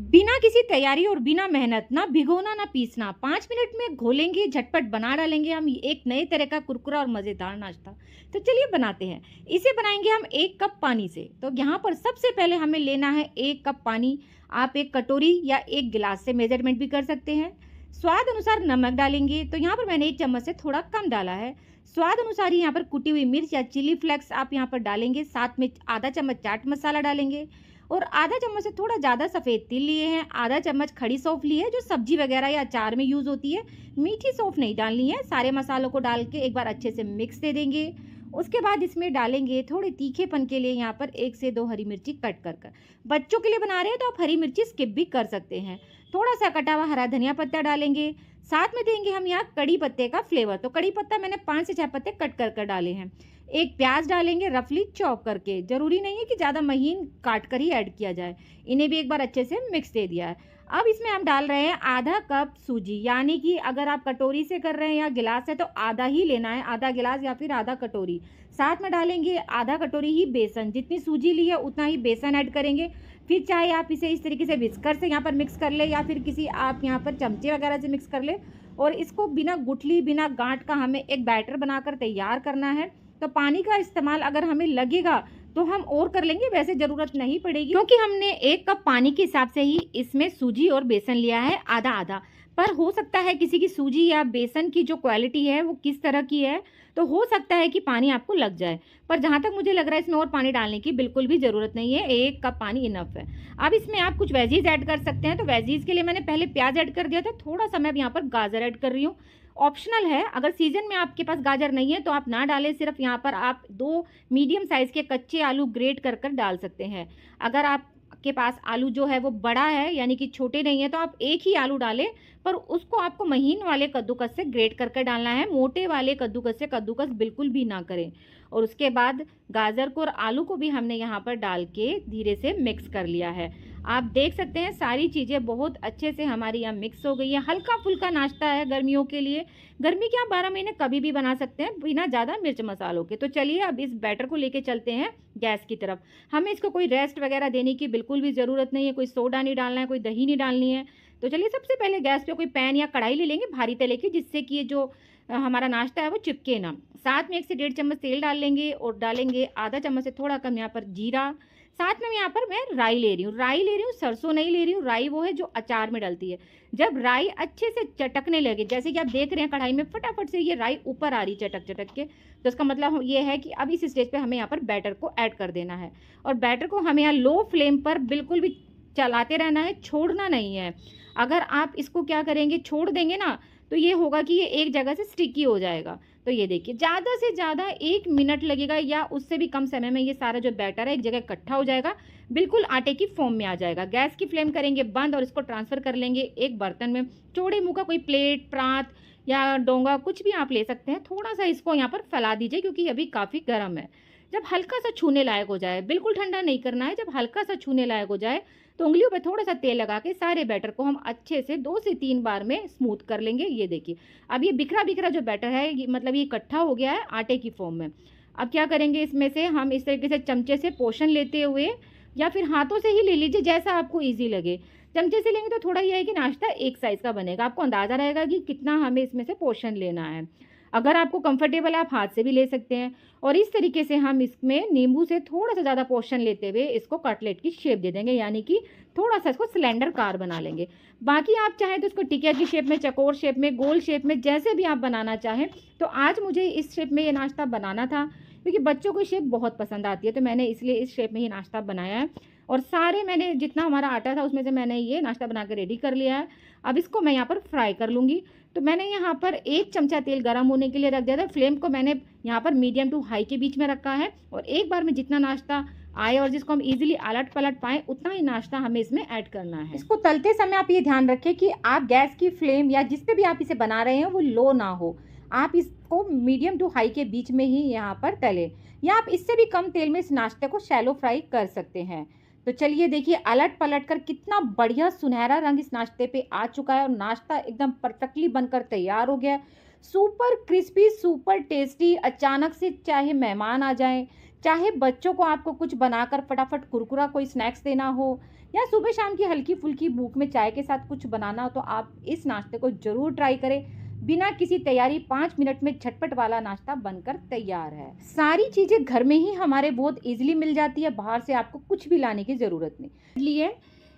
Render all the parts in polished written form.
बिना किसी तैयारी और बिना मेहनत, ना भिगोना ना पीसना, 5 मिनट में घोलेंगे, झटपट बना डालेंगे हम एक नए तरह का कुरकुरा और मज़ेदार नाश्ता। तो चलिए बनाते हैं। इसे बनाएंगे हम 1 कप पानी से। तो यहाँ पर सबसे पहले हमें लेना है 1 कप पानी। आप एक कटोरी या एक गिलास से मेजरमेंट भी कर सकते हैं। स्वाद अनुसार नमक डालेंगे। तो यहाँ पर मैंने 1 चम्मच से थोड़ा कम डाला है। स्वाद अनुसार ही यहाँ पर कुटी हुई मिर्च या चिली फ्लेक्स आप यहाँ पर डालेंगे। साथ में आधा चम्मच चाट मसाला डालेंगे और आधा चम्मच से थोड़ा ज़्यादा सफ़ेद तिल लिए हैं। आधा चम्मच खड़ी सौंफ ली है, जो सब्जी वगैरह या अचार में यूज़ होती है। मीठी सौंफ नहीं डालनी है। सारे मसालों को डाल के एक बार अच्छे से मिक्स दे देंगे। उसके बाद इसमें डालेंगे थोड़े तीखेपन के लिए यहाँ पर 1 से 2 हरी मिर्ची कट कर कर। बच्चों के लिए बना रहे हैं तो आप हरी मिर्ची स्किप भी कर सकते हैं। थोड़ा सा कटा हुआ हरा धनिया पत्ता डालेंगे। साथ में देंगे हम यहाँ कड़ी पत्ते का फ्लेवर। तो कड़ी पत्ता मैंने 5 से 6 पत्ते कट कर कर डाले हैं। एक प्याज डालेंगे रफली चॉप करके। ज़रूरी नहीं है कि ज़्यादा महीन काट कर ही ऐड किया जाए। इन्हें भी एक बार अच्छे से मिक्स दे दिया है। अब इसमें हम डाल रहे हैं आधा कप सूजी, यानी कि अगर आप कटोरी से कर रहे हैं या गिलास से तो आधा ही लेना है, आधा गिलास या फिर आधा कटोरी। साथ में डालेंगे आधा कटोरी ही बेसन। जितनी सूजी ली है उतना ही बेसन ऐड करेंगे। फिर चाहे आप इसे इस तरीके से विस्कर से यहाँ पर मिक्स कर ले या फिर किसी आप यहाँ पर चमचे वगैरह से मिक्स कर ले। और इसको बिना गुठली बिना गांठ का हमें एक बैटर बनाकर तैयार करना है। तो पानी का इस्तेमाल अगर हमें लगेगा तो हम और कर लेंगे, वैसे ज़रूरत नहीं पड़ेगी, क्योंकि हमने 1 कप पानी के हिसाब से ही इसमें सूजी और बेसन लिया है आधा आधा। पर हो सकता है किसी की सूजी या बेसन की जो क्वालिटी है वो किस तरह की है, तो हो सकता है कि पानी आपको लग जाए। पर जहाँ तक मुझे लग रहा है इसमें और पानी डालने की बिल्कुल भी ज़रूरत नहीं है, 1 कप पानी इनफ है। अब इसमें आप कुछ वेजीज ऐड कर सकते हैं। तो वेजीज के लिए मैंने पहले प्याज ऐड कर दिया था, थोड़ा सा मैं अब यहाँ पर गाजर ऐड कर रही हूँ। ऑप्शनल है, अगर सीजन में आपके पास गाजर नहीं है तो आप ना डालें। सिर्फ यहाँ पर आप 2 मीडियम साइज़ के कच्चे आलू ग्रेट कर कर डाल सकते हैं। अगर आपके पास आलू जो है वो बड़ा है यानी कि छोटे नहीं है तो आप एक ही आलू डालें, पर उसको आपको महीन वाले कद्दूकस से ग्रेट कर कर डालना है। मोटे वाले कद्दूकस से कद्दूकस बिल्कुल भी ना करें। और उसके बाद गाजर को और आलू को भी हमने यहाँ पर डाल के धीरे से मिक्स कर लिया है। आप देख सकते हैं सारी चीज़ें बहुत अच्छे से हमारी यहाँ मिक्स हो गई है। हल्का फुल्का नाश्ता है गर्मियों के लिए। गर्मी के आप 12 महीने कभी भी बना सकते हैं बिना ज़्यादा मिर्च मसालों के। तो चलिए अब इस बैटर को लेके चलते हैं गैस की तरफ। हमें इसको कोई रेस्ट वगैरह देने की बिल्कुल भी ज़रूरत नहीं है, कोई सोडा नहीं डालना है, कोई दही नहीं डालनी है। तो चलिए सबसे पहले गैस पे कोई पैन या कढ़ाई ले लेंगे भारी तले की, जिससे कि ये जो हमारा नाश्ता है वो चिपके ना। साथ में 1 से 1.5 चम्मच तेल डाल लेंगे और डालेंगे आधा चम्मच से थोड़ा कम यहाँ पर जीरा। साथ में यहाँ पर मैं राई ले रही हूँ, सरसों नहीं ले रही हूँ। राई वो है जो अचार में डलती है। जब राई अच्छे से चटकने लगे, जैसे कि आप देख रहे हैं कढ़ाई में फटाफट से ये राई ऊपर आ रही चटक चटक के, तो इसका मतलब ये है कि अब इस स्टेज पे हमें यहाँ पर बैटर को ऐड कर देना है। और बैटर को हमें यहाँ लो फ्लेम पर बिल्कुल भी चलाते रहना है, छोड़ना नहीं है। अगर आप इसको क्या करेंगे, छोड़ देंगे ना, तो ये होगा कि ये एक जगह से स्टिकी हो जाएगा। तो ये देखिए ज़्यादा से ज़्यादा 1 मिनट लगेगा या उससे भी कम समय में ये सारा जो बैटर है एक जगह इकट्ठा हो जाएगा, बिल्कुल आटे की फॉर्म में आ जाएगा। गैस की फ्लेम करेंगे बंद और इसको ट्रांसफ़र कर लेंगे एक बर्तन में। चौड़े मुँह का कोई प्लेट, प्रांत या डोंगा कुछ भी आप ले सकते हैं। थोड़ा सा इसको यहाँ पर फैला दीजिए क्योंकि अभी काफ़ी गर्म है। जब हल्का सा छूने लायक हो जाए, बिल्कुल ठंडा नहीं करना है, जब हल्का सा छूने लायक हो जाए तो उंगलियों पे थोड़ा सा तेल लगा के सारे बैटर को हम अच्छे से 2 से 3 बार में स्मूथ कर लेंगे। ये देखिए अब ये बिखरा बिखरा जो बैटर है ये मतलब ये इकट्ठा हो गया है आटे की फॉर्म में। अब क्या करेंगे, इसमें से हम इस तरीके से चमचे से पोर्शन लेते हुए या फिर हाथों से ही ले लीजिए जैसा आपको ईजी लगे। चमचे से लेंगे तो थोड़ा ये है कि नाश्ता एक साइज़ का बनेगा, आपको अंदाज़ा रहेगा कि कितना हमें इसमें से पोर्शन लेना है। अगर आपको कंफर्टेबल है आप हाथ से भी ले सकते हैं। और इस तरीके से हम इसमें नींबू से थोड़ा सा ज़्यादा पोर्शन लेते हुए इसको कटलेट की शेप दे देंगे, यानी कि थोड़ा सा इसको सिलेंडर कार बना लेंगे। बाकी आप चाहें तो इसको टिकिया की शेप में, चकोर शेप में, गोल शेप में, जैसे भी आप बनाना चाहें। तो आज मुझे इस शेप में ये नाश्ता बनाना था क्योंकि बच्चों को शेप बहुत पसंद आती है, तो मैंने इसलिए इस शेप में ही नाश्ता बनाया है। और सारे मैंने जितना हमारा आटा था उसमें से मैंने ये नाश्ता बना के रेडी कर लिया है। अब इसको मैं यहाँ पर फ्राई कर लूँगी। तो मैंने यहाँ पर 1 चमचा तेल गर्म होने के लिए रख दिया था। फ्लेम को मैंने यहाँ पर मीडियम टू हाई के बीच में रखा है और एक बार में जितना नाश्ता आए और जिसको हम इजीली अलट पलट पाएँ उतना ही नाश्ता हमें इसमें ऐड करना है। इसको तलते समय आप ये ध्यान रखें कि आप गैस की फ्लेम या जिस पे भी आप इसे बना रहे हैं वो लो ना हो। आप इसको मीडियम टू हाई के बीच में ही यहाँ पर तलें, या आप इससे भी कम तेल में इस नाश्ते को शैलो फ्राई कर सकते हैं। तो चलिए देखिए अलट पलट कर कितना बढ़िया सुनहरा रंग इस नाश्ते पे आ चुका है और नाश्ता एकदम परफेक्टली बनकर तैयार हो गया है। Super crispy, super tasty. अचानक से चाहे मेहमान आ जाएं, चाहे बच्चों को आपको कुछ बनाकर फटाफट कुरकुरा कोई स्नैक्स देना हो या सुबह शाम की हल्की-फुल्की भूख में चाय के साथ कुछ बनाना हो, तो आप इस नाश्ते को ज़रूर ट्राई करें। बिना किसी तैयारी 5 मिनट में झटपट वाला नाश्ता बनकर तैयार है। सारी चीज़ें घर में ही हमारे बहुत ईज़िली मिल जाती है, बाहर से आपको कुछ भी लाने की ज़रूरत नहीं। इसलिए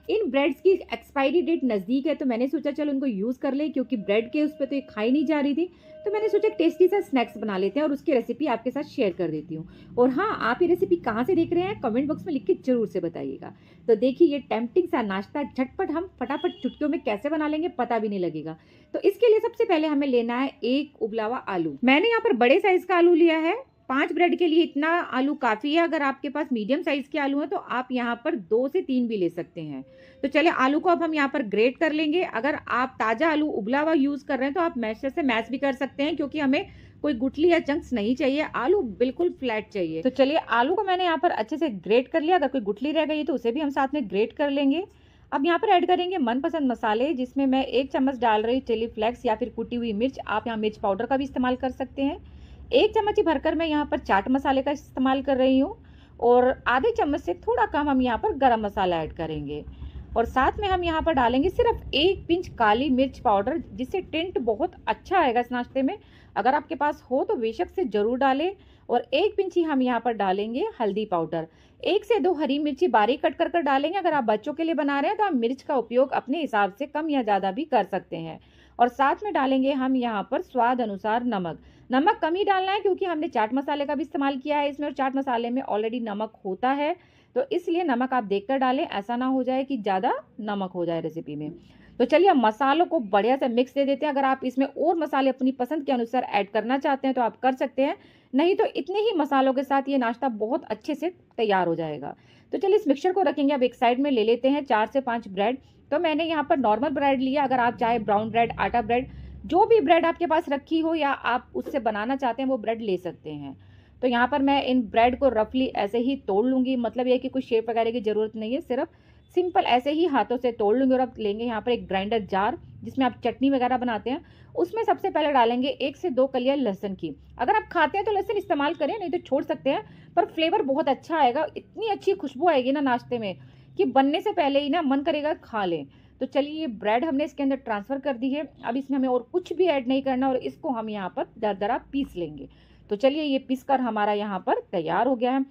इन ब्रेड्स की एक्सपायरी डेट नज़दीक है, तो मैंने सोचा चलो उनको यूज़ कर लें, क्योंकि ब्रेड के उस पे तो ये खाई नहीं जा रही थी। तो मैंने सोचा टेस्टी सा स्नैक्स बना लेते हैं और उसकी रेसिपी आपके साथ शेयर कर देती हूँ। और हाँ, आप ये रेसिपी कहाँ से देख रहे हैं कमेंट बॉक्स में लिख के ज़रूर से बताइएगा। तो देखिए ये टेम्प्टिंग सा नाश्ता झटपट हम फटाफट चुटकियों में कैसे बना लेंगे, पता भी नहीं लगेगा। तो इसके लिए सबसे पहले हमें लेना है एक उबला हुआ आलू। मैंने यहाँ पर बड़े साइज़ का आलू लिया है। 5 ब्रेड के लिए इतना आलू काफ़ी है। अगर आपके पास मीडियम साइज़ के आलू हैं तो आप यहाँ पर 2 से 3 भी ले सकते हैं। तो चलिए आलू को अब हम यहाँ पर ग्रेट कर लेंगे। अगर आप ताज़ा आलू उबला हुआ यूज़ कर रहे हैं तो आप मैशर से मैश भी कर सकते हैं, क्योंकि हमें कोई गुठली या चंक्स नहीं चाहिए, आलू बिल्कुल फ्लैट चाहिए। तो चलिए आलू को मैंने यहाँ पर अच्छे से ग्रेट कर लिया। अगर कोई गुठली रह गई तो उसे भी हम साथ में ग्रेट कर लेंगे। अब यहाँ पर ऐड करेंगे मनपसंद मसाले, जिसमें मैं 1 चम्मच डाल रही हूँ चिली फ्लेक्स या फिर कुटी हुई मिर्च। आप यहाँ मिर्च पाउडर का भी इस्तेमाल कर सकते हैं। 1 चम्मच ही भरकर मैं यहाँ पर चाट मसाले का इस्तेमाल कर रही हूँ और आधे चम्मच से थोड़ा कम हम यहाँ पर गरम मसाला ऐड करेंगे। और साथ में हम यहाँ पर डालेंगे सिर्फ 1 पिंच काली मिर्च पाउडर, जिससे टेंट बहुत अच्छा आएगा इस नाश्ते में। अगर आपके पास हो तो बेशक से ज़रूर डालें। और 1 पिंच ही हम यहाँ पर डालेंगे हल्दी पाउडर। 1 से 2 हरी मिर्ची बारीक कट कर डालेंगे। अगर आप बच्चों के लिए बना रहे हैं तो आप मिर्च का उपयोग अपने हिसाब से कम या ज़्यादा भी कर सकते हैं। और साथ में डालेंगे हम यहाँ पर स्वाद अनुसार नमक। नमक कम ही डालना है, क्योंकि हमने चाट मसाले का भी इस्तेमाल किया है इसमें और चाट मसाले में ऑलरेडी नमक होता है। तो इसलिए नमक आप देखकर डालें, ऐसा ना हो जाए कि ज़्यादा नमक हो जाए रेसिपी में। तो चलिए अब मसालों को बढ़िया से मिक्स दे देते हैं। अगर आप इसमें और मसाले अपनी पसंद के अनुसार ऐड करना चाहते हैं तो आप कर सकते हैं, नहीं तो इतने ही मसालों के साथ ये नाश्ता बहुत अच्छे से तैयार हो जाएगा। तो चलिए इस मिक्सचर को रखेंगे। अब एक साइड में ले लेते हैं 4 से 5 ब्रेड। तो मैंने यहाँ पर नॉर्मल ब्रेड लिया। अगर आप चाहे ब्राउन ब्रेड, आटा ब्रेड, जो भी ब्रेड आपके पास रखी हो या आप उससे बनाना चाहते हैं वो ब्रेड ले सकते हैं। तो यहाँ पर मैं इन ब्रेड को रफली ऐसे ही तोड़ लूँगी, मतलब ये कि कुछ शेप वगैरह की ज़रूरत नहीं है, सिर्फ सिंपल ऐसे ही हाथों से तोड़ लूँगी। और अब लेंगे यहाँ पर एक ग्राइंडर जार, जिसमें आप चटनी वगैरह बनाते हैं। उसमें सबसे पहले डालेंगे 1 से 2 कलियाँ लहसुन की। अगर आप खाते हैं तो लहसुन इस्तेमाल करें, नहीं तो छोड़ सकते हैं, पर फ्लेवर बहुत अच्छा आएगा। इतनी अच्छी खुशबू आएगी ना नाश्ते में कि बनने से पहले ही ना मन करेगा खा लें। तो चलिए ये ब्रेड हमने इसके अंदर ट्रांसफ़र कर दी है। अब इसमें हमें और कुछ भी ऐड नहीं करना और इसको हम यहाँ पर दरदरा पीस लेंगे। तो चलिए ये पीस कर हमारा यहाँ पर तैयार हो गया है।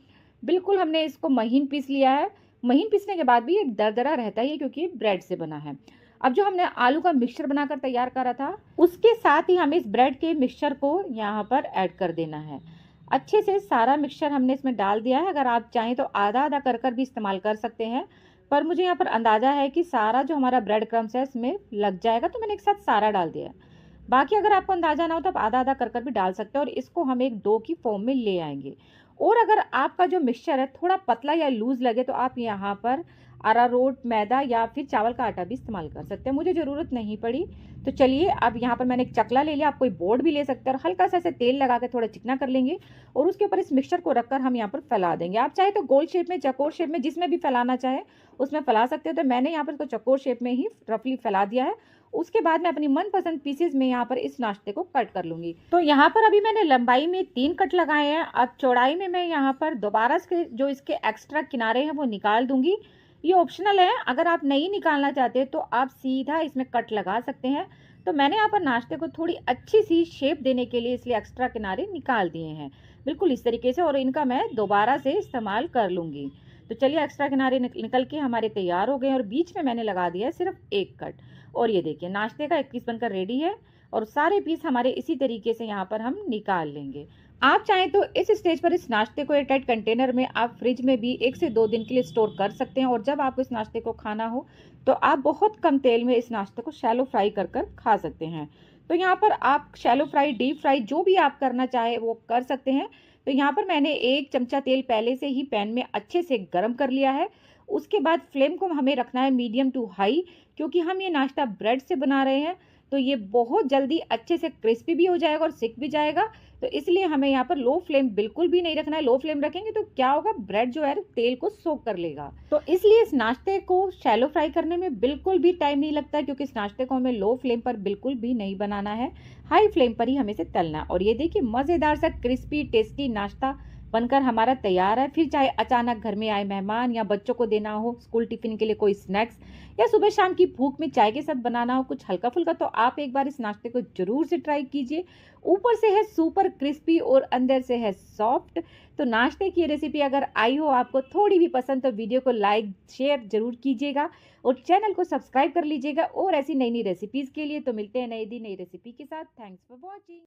बिल्कुल हमने इसको महीन पीस लिया है। महीन पीसने के बाद भी ये दरदरा रहता ही है, क्योंकि ब्रेड से बना है। अब जो हमने आलू का मिक्सचर बनाकर तैयार करा था, उसके साथ ही हमें इस ब्रेड के मिक्सचर को यहाँ पर ऐड कर देना है। अच्छे से सारा मिक्सचर हमने इसमें डाल दिया है। अगर आप चाहें तो आधा आधा कर भी इस्तेमाल कर सकते हैं, पर मुझे यहाँ पर अंदाज़ा है कि सारा जो हमारा ब्रेड क्रम्स है इसमें लग जाएगा, तो मैंने एक साथ सारा डाल दिया है। बाकी अगर आपको अंदाज़ा ना हो तो आप आधा आधा कर भी डाल सकते हैं। और इसको हम एक डो की फॉर्म में ले आएंगे। और अगर आपका जो मिक्सचर है थोड़ा पतला या लूज़ लगे तो आप यहाँ पर अरारोट, मैदा या फिर चावल का आटा भी इस्तेमाल कर सकते हैं। मुझे ज़रूरत नहीं पड़ी। तो चलिए अब यहाँ पर मैंने एक चकला ले लिया, आप कोई बोर्ड भी ले सकते हैं, और हल्का सा ऐसे तेल लगा के थोड़ा चिकना कर लेंगे और उसके ऊपर इस मिक्सचर को रखकर हम यहाँ पर फैला देंगे। आप चाहे तो गोल शेप में, चकोर शेप में, जिसमें भी फैलाना चाहे उसमें फैला सकते हो। तो मैंने यहाँ पर इसको चकोर शेप में ही रफली फैला दिया है। उसके बाद मैं अपनी मनपसंद पीसेज में यहाँ पर इस नाश्ते को कट कर लूँगी। तो यहाँ पर अभी मैंने लंबाई में 3 कट लगाए हैं। अब चौड़ाई में मैं यहाँ पर दोबारा से जो इसके एक्स्ट्रा किनारे हैं वो निकाल दूँगी। ये ऑप्शनल है, अगर आप नहीं निकालना चाहते तो आप सीधा इसमें कट लगा सकते हैं। तो मैंने यहाँ पर नाश्ते को थोड़ी अच्छी सी शेप देने के लिए इसलिए एक्स्ट्रा किनारे निकाल दिए हैं, बिल्कुल इस तरीके से, और इनका मैं दोबारा से इस्तेमाल कर लूँगी। तो चलिए एक्स्ट्रा किनारे निकल के हमारे तैयार हो गए और बीच में मैंने लगा दिया है सिर्फ 1 कट। और ये देखिए नाश्ते का 1 पीस बनकर रेडी है और सारे पीस हमारे इसी तरीके से यहाँ पर हम निकाल लेंगे। आप चाहें तो इस स्टेज पर इस नाश्ते को एयरटाइट कंटेनर में आप फ्रिज में भी 1 से 2 दिन के लिए स्टोर कर सकते हैं। और जब आपको इस नाश्ते को खाना हो तो आप बहुत कम तेल में इस नाश्ते को शैलो फ्राई कर खा सकते हैं। तो यहाँ पर आप शैलो फ्राई, डीप फ्राई, जो भी आप करना चाहे वो कर सकते हैं। तो यहाँ पर मैंने 1 चमचा तेल पहले से ही पैन में अच्छे से गर्म कर लिया है। उसके बाद फ्लेम को हमें रखना है मीडियम टू हाई, क्योंकि हम ये नाश्ता ब्रेड से बना रहे हैं तो ये बहुत जल्दी अच्छे से क्रिस्पी भी हो जाएगा और सिक भी जाएगा। तो इसलिए हमें यहाँ पर लो फ्लेम बिल्कुल भी नहीं रखना है। लो फ्लेम रखेंगे तो क्या होगा, ब्रेड जो है तेल को सोक कर लेगा। तो इसलिए इस नाश्ते को शैलो फ्राई करने में बिल्कुल भी टाइम नहीं लगता, क्योंकि इस नाश्ते को हमें लो फ्लेम पर बिल्कुल भी नहीं बनाना है, हाई फ्लेम पर ही हमें इसे तलना है। और ये देखिए मज़ेदार सा क्रिस्पी टेस्टी नाश्ता बनकर हमारा तैयार है। फिर चाहे अचानक घर में आए मेहमान या बच्चों को देना हो स्कूल टिफिन के लिए कोई स्नैक्स या सुबह शाम की भूख में चाय के साथ बनाना हो कुछ हल्का फुल्का, तो आप एक बार इस नाश्ते को जरूर से ट्राई कीजिए। ऊपर से है सुपर क्रिस्पी और अंदर से है सॉफ्ट। तो नाश्ते की रेसिपी अगर आई हो आपको थोड़ी भी पसंद, तो वीडियो को लाइक शेयर जरूर कीजिएगा और चैनल को सब्सक्राइब कर लीजिएगा। और ऐसी नई नई रेसिपीज के लिए तो मिलते हैं नए दिन नई रेसिपी के साथ। Thanks for watching.